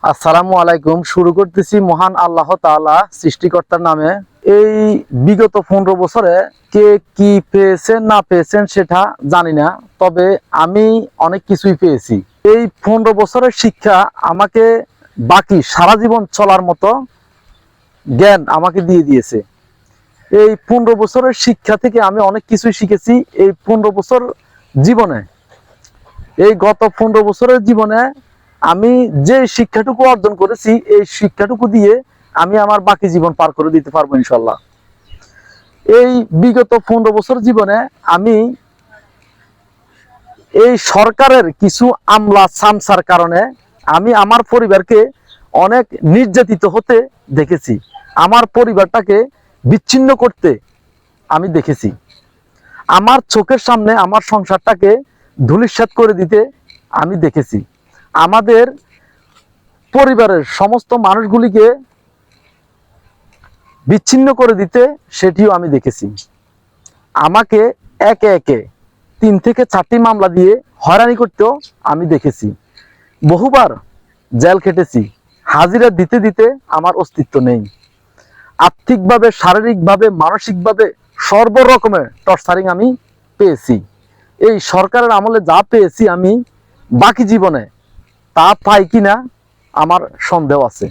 আসসালামু আলাইকুম। শুরু করতেছি মহান আল্লাহ তাআলা সৃষ্টিকর্তার নামে। এই বিগত 15 বছরে কে কি পেয়েছেন না পেয়েছেন সেটা জানি না, তবে আমি অনেক কিছুই পেয়েছি। এই 15 বছরের শিক্ষা আমাকে বাকি সারা জীবন চলার মতো জ্ঞান আমাকে দিয়ে দিয়েছে। এই 15 বছরের শিক্ষা থেকে আমি অনেক কিছুই শিখেছি। এই 15 বছর জীবনে, এই গত 15 বছরের জীবনে আমি যে শিক্ষাটুকু অর্জন করেছি, এই শিক্ষাটুকু দিয়ে আমি আমার বাকি জীবন পার করে দিতে পারবো ইনশাল্লাহ। এই বিগত 15 বছর জীবনে আমি এই সরকারের কিছু আমলা সামসার কারণে আমি আমার পরিবারকে অনেক নির্যাতিত হতে দেখেছি। আমার পরিবারটাকে বিচ্ছিন্ন করতে আমি দেখেছি। আমার চোখের সামনে আমার সংসারটাকে ধূলিসাৎ করে দিতে আমি দেখেছি। আমাদের পরিবারের সমস্ত মানুষগুলিকে বিচ্ছিন্ন করে দিতে সেটিও আমি দেখেছি। আমাকে একে একে 3 থেকে 4টি মামলা দিয়ে হয়রানি করতেও আমি দেখেছি। বহুবার জেল খেটেছি। হাজিরা দিতে দিতে আমার অস্তিত্ব নেই। আর্থিকভাবে, শারীরিকভাবে, মানসিকভাবে সর্বরকমের টর্চারিং আমি পেয়েছি। এই সরকারের আমলে যা পেয়েছি আমি বাকি জীবনে তা পাই কিনা আমার সন্দেহ আছে।